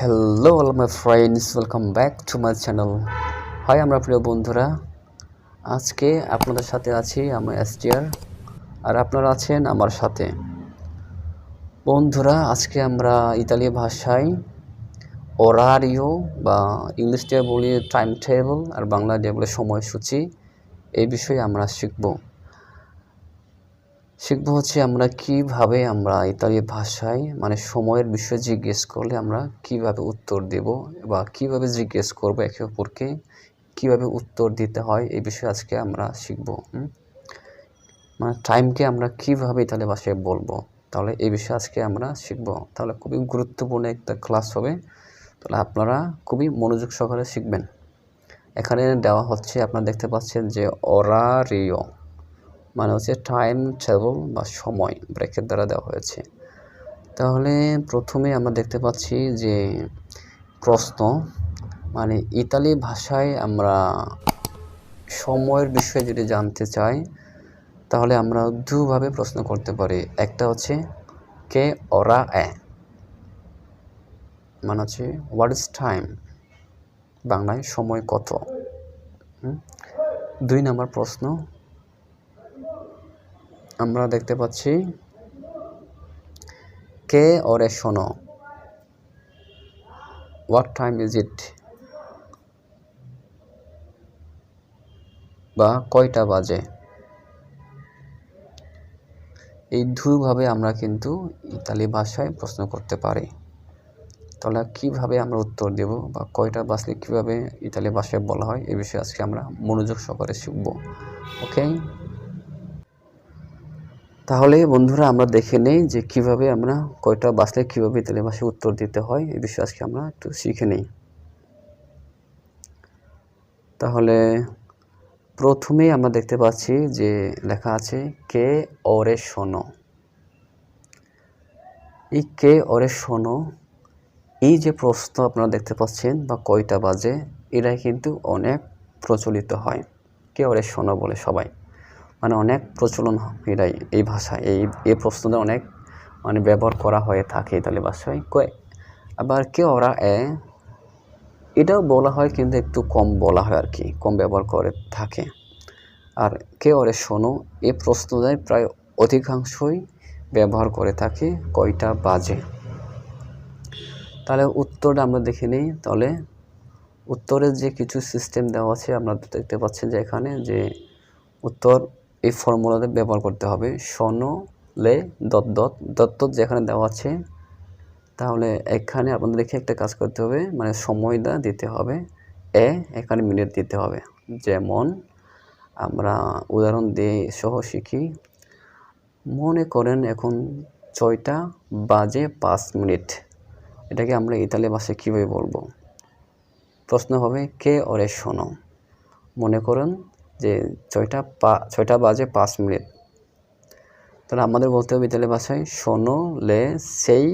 Hello all my friends, welcome back to my channel. Hi আমরা প্রিয় বন্ধুরা, আজকে আপনাদের সাথে আছি আমি অ্যাস্টিয়ার, আর আপনারা আছেন আমার সাথে। বন্ধুরা, আজকে আমরা ইতালি ভাষায় ওরারিও বা ইংলিশ দিয়ে বলি টাইম টেবল আর বাংলা দিয়ে বলে সময়সূচি, এই বিষয়ে আমরা শিখব হচ্ছে আমরা কিভাবে আমরা ইতালি ভাষায় মানে সময়ের বিষয়ে জিজ্ঞেস করলে আমরা কিভাবে উত্তর দেব বা কিভাবে জিজ্ঞেস করব একে অপরকে, কিভাবে উত্তর দিতে হয় এই বিষয়ে আজকে আমরা শিখব। মানে টাইমকে আমরা কিভাবে ইতালি ভাষায় বলবো, তাহলে এই বিষয়ে আজকে আমরা শিখব। তাহলে খুবই গুরুত্বপূর্ণ একটা ক্লাস হবে, তাহলে আপনারা খুবই মনোযোগ সহকারে শিখবেন। এখানে দেওয়া হচ্ছে, আপনারা দেখতে পাচ্ছেন যে অরারিও মানে হচ্ছে টাইম টেবল বা সময় ব্রেকের দ্বারা দেওয়া হয়েছে। তাহলে প্রথমে আমরা দেখতে পাচ্ছি যে প্রশ্ন, মানে ইতালি ভাষায় আমরা সময়ের বিষয়ে যদি জানতে চাই তাহলে আমরা দুভাবে প্রশ্ন করতে পারি। একটা হচ্ছে কে ওরা এ, মানে হচ্ছে হোয়াট ইজ টাইম, বাংলায় সময় কত। 2 নম্বর প্রশ্ন আমরা দেখতে পাচ্ছি কে ওরে শোনো, হোয়াট টাইম ইজ ইট, বা কয়টা বাজে। এই দুভাবে আমরা কিন্তু ইতালি ভাষায় প্রশ্ন করতে পারি। তাহলে কিভাবে আমরা উত্তর দেব বা কয়টা বাজলে কিভাবে ইতালি ভাষায় বলা হয় এই বিষয়ে আজকে আমরা মনোযোগ সহকারে শিখব। ওকে, তাহলে বন্ধুরা আমরা দেখে নেই যে কিভাবে আমরা কয়টা বাজলে কিভাবে ইতালি ভাষায় উত্তর দিতে হয় এই বিষয়ে আজকে আমরা একটু শিখে নেই। তাহলে প্রথমেই আমরা দেখতে পাচ্ছি যে লেখা আছে কে ওরে শোনো। এই কে ওরে শোনো, এই যে প্রশ্ন আপনারা দেখতে পাচ্ছেন বা কয়টা বাজে, এটাই কিন্তু অনেক প্রচলিত হয়। কে ওরে শোনো বলে সবাই, মানে অনেক প্রচলন এটাই, এই ভাষায় এই প্রশ্নটা অনেক মানে ব্যবহার করা হয়ে থাকে ইতালি ভাষায়। আবার কে ওরা এ, এটাও বলা হয় কিন্তু একটু কম বলা হয় আর কি, কম ব্যবহার করে থাকে। আর কে ওরে শোনো এই প্রশ্নটাই প্রায় অধিকাংশই ব্যবহার করে থাকে কয়টা বাজে। তাহলে উত্তরটা আমরা দেখে নিই। তাহলে উত্তরের যে কিছু সিস্টেম দেওয়া আছে আপনারা দেখতে পাচ্ছেন যে এখানে যে উত্তর এই ফর্মুলাতে ব্যবহার করতে হবে। শোনো লে দত দত দত দত যেখানে দেওয়া আছে, তাহলে এখানে আপনাদের দেখে একটা কাজ করতে হবে, মানে সময়টা দিতে হবে এখানে মিনিট দিতে হবে। যেমন আমরা উদাহরণ দিয়ে সহ শিখি। মনে করেন এখন 6টা বাজে 5 মিনিট, এটাকে আমরা ইতালি ভাষায় কীভাবে বলবো? প্রশ্ন হবে কে ওরে শোনো। মনে করেন যে 6টা বাজে 5 মিনিট, তাহলে আমাদের বলতে হবে ইতালি ভাষায় শোনো লে সেই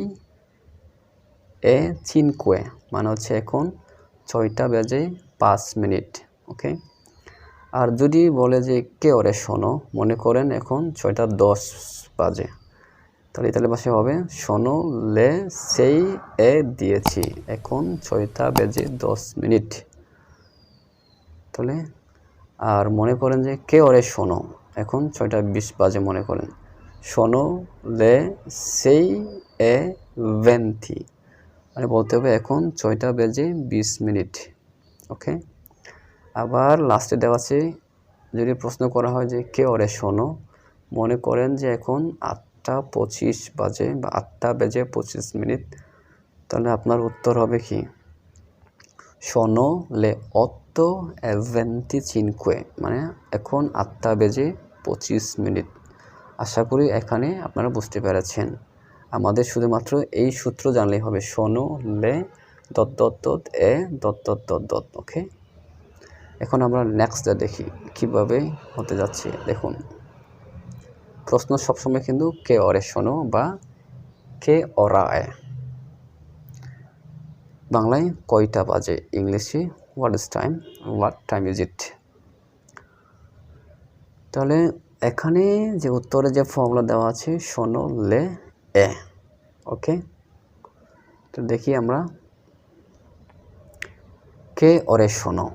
এ চিনকুয়ে, মানে হচ্ছে এখন 6টা বেজে 5 মিনিট। ওকে, আর যদি বলে যে কে ওরে শোনো, মনে করেন এখন 6টা 10 বাজে, তাহলে ইতালি ভাষায় হবে শোনো লে সেই এ দিয়েছি, এখন 6টা বেজে 10 মিনিট। তাহলে আর মনে করেন যে কে ওরে শোনো, এখন 6টা 20 বাজে, মনে করেন শোনো লে সেই এ ভেন্তি, মানে বলতে হবে এখন 6টা বেজে 20 মিনিট। ওকে, আবার লাস্টে দেওয়া আছে যদি প্রশ্ন করা হয় যে কে ওরে শোনো, মনে করেন যে এখন 8টা 25 বাজে বা 8টা বেজে 25 মিনিট, তাহলে আপনার উত্তর হবে কি শোনো লে 8:25, মানে এখন 8টা বেজে 25 মিনিট। আশা করি এখানে আপনারা বুঝতে পেরেছেন। আমাদের শুধুমাত্র এই সূত্র জানলেই হবে, শোনো লে দত দত দত এ দত দত দত দত। ওকে, এখন আমরা নেক্সটটা দেখি কিভাবে হতে যাচ্ছে। দেখুন, প্রশ্ন সবসময় কিন্তু কে ওরে শোনো বা কে ওরা এ, বাংলায় কয়টা বাজে, ইংলিশে হোয়াট টাইম ইজ ইট। তাহলে এখানে যে উত্তরে যে ফর্মুলা দেওয়া আছে শোনো লে এ। ওকে, তো দেখি আমরা কে ওরে শোনো,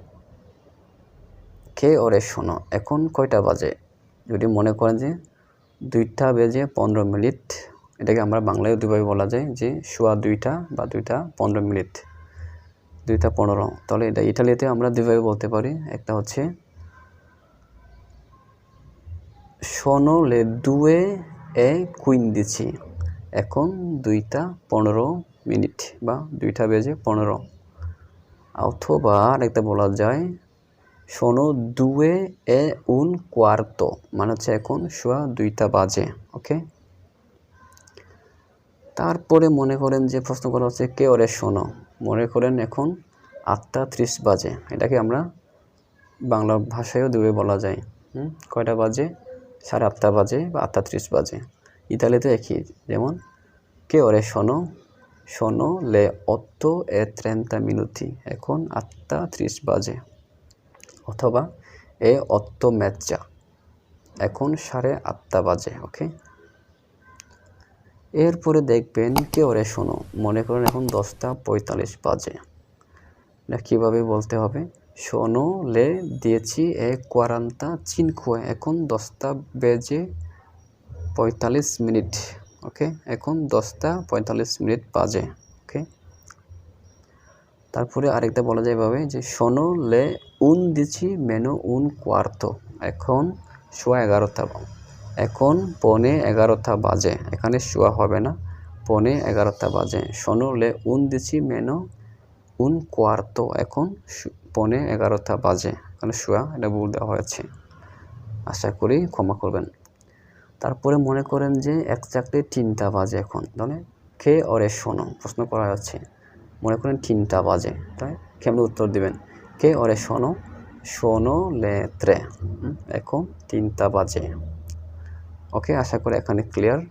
কে ওরে শোনো। এখন কয়টা বাজে? যদি মনে করেন যে 2টা বেজে 15 মিনিট, এটাকে আমরা বাংলায় দুইভাবে বলা যায় যে সোয়া 2টা বা 2টা 15 মিনিট, 2টা 15। তাহলে এটা ইটালিতে আমরা দুইভাবে বলতে পারি। একটা হচ্ছে sono le 2:15, এখন 2টা 15 মিনিট বা 2টা বেজে 15। অথবা আরেকটা বলা যায় sono 2:15, মানে হচ্ছে এখন সোয়া 2টা বাজে। ওকে, তারপরে মনে করেন যে প্রশ্ন করা হচ্ছে কে ওরে শোনো, মনে করেন এখন 8:30 বাজে। এটাকে আমরা বাংলা ভাষায়ও দুইভাবে বলা যায়। কয়টা বাজে? 8:30 বাজে বা 8:30 বাজে। ইতালিতে একই, যেমন কে ওরে শোনো, sono le 8:30 minuti, এখন 8:30 বাজে। অথবা এ 8:30, এখন 8:30 বাজে। ওকে, এরপরে দেখবেন কে ওরে শোনো, মনে করেন এখন 10:45 বাজে। এটা কীভাবে বলতে হবে? sono le 10:45, এখন 10টা বেজে 45 মিনিট। ওকে, এখন 10:45 মিনিট বাজে। ওকে, তারপরে আরেকটা বলা যায় এভাবে যে sono le 11:15, এখন সোয়া 11টা, এখন 11:15 বাজে। এখানে সোয়া হবে না, 11:15 বাজে। sono le 11:15, এখন 11:15 বাজে। এখানে সোয়া, এটা ভুল দেওয়া হয়েছে, আশা করি ক্ষমা করবেন। তারপরে মনে করেন যে এক্স্যাক্টলি 3টা বাজে। এখন তাহলে কে ওরে শোনো, প্রশ্ন করা হচ্ছে, মনে করেন 3টা বাজে, তাই কেমন উত্তর দিবেন? কে ওরে শোনো, sono le 3, এখন 3টা বাজে। ওকে, আশা করি এখানে ক্লিয়ার।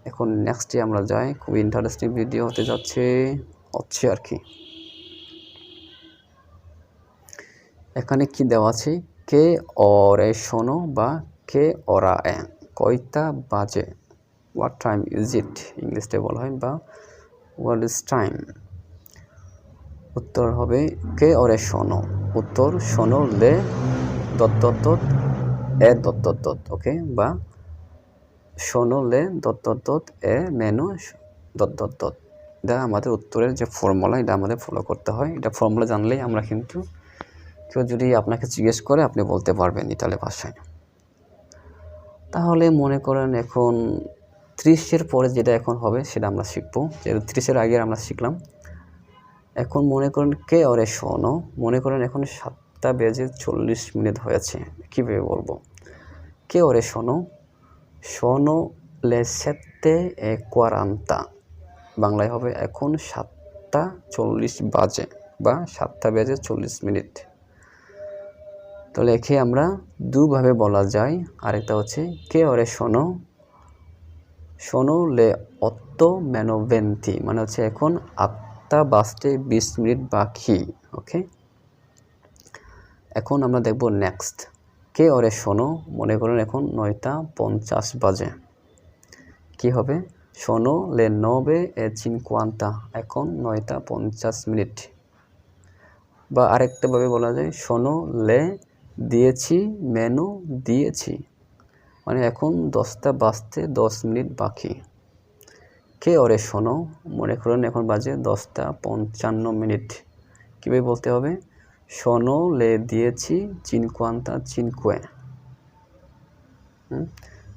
এখন নেক্সটে আমরা যাই, খুবই ইন্টারেস্টিং ভিডিও হতে যাচ্ছে আর কি। এখানে কি দেওয়া আছে? কে ওরে শোনো বা কে ওরা এ, কয়টা বাজে, হোয়াট টাইম ইজ ইট ইংলিশে বলা হয়, বা হোয়াট ইজ টাইম। উত্তর হবে কে ওরে শোনো, উত্তর sono le ... e ... ওকে, বা sono le ... e meno ... এটা আমাদের উত্তরের যে ফর্মুলা, এটা আমাদের ফলো করতে হয়। এটা ফর্মুলা জানলেই আমরা কিন্তু, কেউ যদি আপনাকে জিজ্ঞেস করে আপনি বলতে পারবেন ইতালি ভাষায়। তাহলে মনে করেন এখন 30-এর পরে যেটা এখন হবে সেটা আমরা শিখবো, যেহেতু 30-এর আগে আমরা শিখলাম। এখন মনে করেন কে ওরে শোনো, মনে করেন এখন 7টা বেজে 40 মিনিট হয়েছে। কীভাবে বলবো? কে ওরে শোনো, sono le 7:40, বাংলায় হবে এখন 7টা 40 বাজে বা 7টা বেজে 40 মিনিট। তাহলে একে আমরা দুভাবে বলা যায়। আরেকটা হচ্ছে কে ওরে শোনো, sono le 8:20, মানে হচ্ছে এখন 8টা বাজতে 20 মিনিট বাকি। ওকে, এখন আমরা দেখব নেক্সট, কে ওরে শোনো, মনে করেন এখন 9:50 বাজে। কি হবে? sono le 9:50, এখন 9:50 মিনিট। বা আরেকটা ভাবে বলা যায় sono le 10:10, মানে এখন 10টা বাজতে 10 মিনিট বাকি। কে ওরে শোনো, মনে করেন এখন বাজে 10:55 মিনিট। কীভাবে বলতে হবে? sono le 10:55,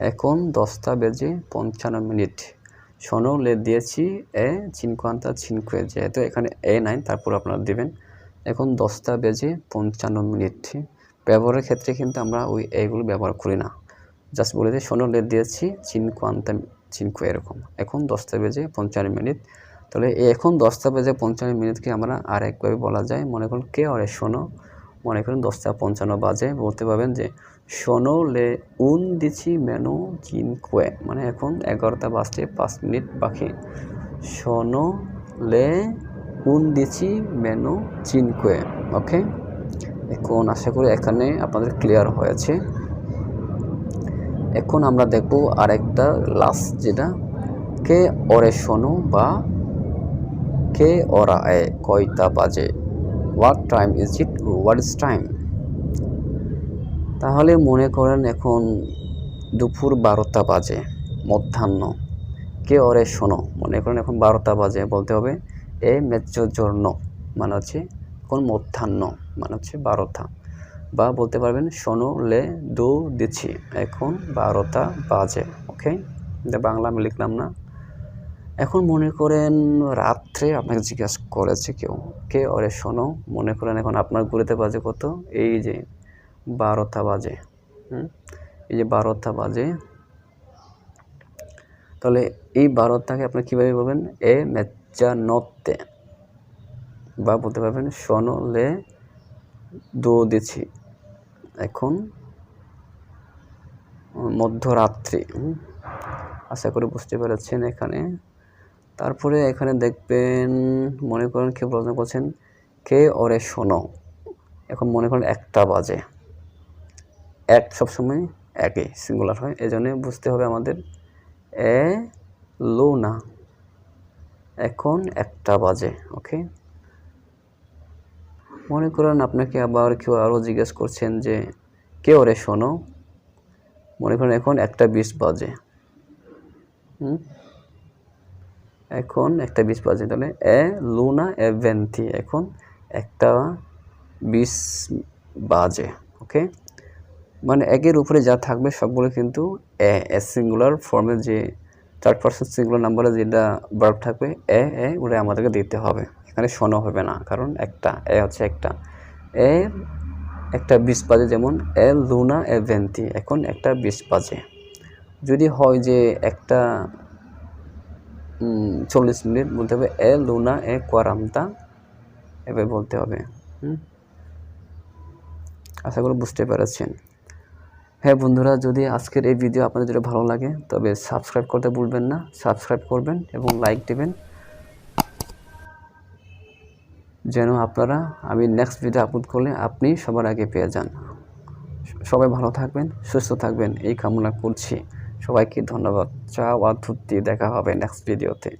এখন 10টা বেজে 55 মিনিট। sono le 10:55, যেহেতু এখানে এ নাই, তারপর আপনারা দেবেন এখন 10টা বেজে 55 মিনিট। ব্যবহারের ক্ষেত্রে কিন্তু আমরা ওই এগুলো ব্যবহার করি না, জাস্ট বলে দিই sono le 10:55, এরকম। এখন 10টা বেজে 55 মিনিট। তাহলে এখন 10টা বেজে 55 মিনিটকে আমরা আরেকভাবে বলা যায়, মনে করুন কে ওরে শোনো, মনে করুন 10:55 বাজে, বলতে পারবেন যে sono le 11:05, মানে এখন 11টা বাজতে 5 মিনিট বাকি। sono le 11:05, ওকে। এখন আশা করি এখানে আপনাদের ক্লিয়ার হয়েছে। এখন আমরা দেখব আরেকটা লাস্ট, যেটা কে ওরে শোনো বা কে ওরা এ, কয়টা বাজে, what time is it, what is time. তাহলে মনে করেন এখন দুপুর 12টা বাজে, মধ্যাহ্ন। কে ওরে শোনো, মনে করেন এখন 12টা বাজে, বলতে হবে এ মেজ্জোজর্ণ, মানে হচ্ছে এখন মধ্যাহ্ন, মানে হচ্ছে 12টা। বা বলতে পারবেন শোনো লে দু দিচ্ছি, এখন 12টা বাজে। ওকে, বাংলা আমি লিখলাম না। এখন মনে করেন রাত্রে আপনাকে জিজ্ঞাসা করেছে কেউ, কে ওরে শোনো, মনে করেন এখন আপনার ঘুরেতে বাজে কত, এই যে 12টা বাজে। এই যে 12টা বাজে, তাহলে এই 12টাকে আপনি কীভাবে বলবেন, এ মেজ্জানোত্তে। বা বলতে পারবেন শোনো লে দু দিচ্ছি, এখন মধ্যরাত্রি। আশা করি বুঝতে পেরেছেন এখানে। তারপরে এখানে দেখবেন, মনে করেন কেউ প্রশ্ন করছেন কে ওরে শোনো, এখন মনে করেন 1টা বাজে। এক সবসময় একই সিঙ্গুলার হয়, এই জন্য বুঝতে হবে আমাদের এ লুনা, এখন 1টা বাজে। ওকে, মনে করেন আপনাকে আবার কেউ আরও জিজ্ঞেস করছেন যে কে ওরে শোনো, মনে করেন এখন 1টা 20 বাজে। এখন 1টা 20 বাজে, তাহলে এ লুনা এভেন্থি, এখন 1টা 20 বাজে। ওকে, মানে একের উপরে যা থাকবে সবগুলো কিন্তু এ সিঙ্গুলার ফর্মে, যে 3rd পারসন সিঙ্গুলার নাম্বারে যেটা ভার্ব থাকবে এ ওটা আমাদেরকে দিতে হবে, এখানে শোনো হবে না, কারণ একটা এ হচ্ছে একটা। 1টা 20 বাজে, যেমন এ লুনা এভেন্থি, এখন 1টা 20 বাজে। যদি হয় যে 1টা 40 মিনিট, বলতে হবে এ লুনা এ কোয়ারান্তা, এভাবে বলতে হবে। আশা করি বুঝতে পেরেছেন। হ্যাঁ বন্ধুরা, যদি আজকের এই ভিডিও আপনাদের যদি ভালো লাগে তবে সাবস্ক্রাইব করতে ভুলবেন না, সাবস্ক্রাইব করবেন এবং লাইক দেবেন, যেন আপনারা আমি নেক্সট ভিডিও আপলোড করলে আপনি সবার আগে পেয়ে যান। সবাই ভালো থাকবেন, সুস্থ থাকবেন এই কামনা করছি। সবাইকে ধন্যবাদ। চাও আর তুত্তি, দেখা হবে নেক্সট ভিডিওতে।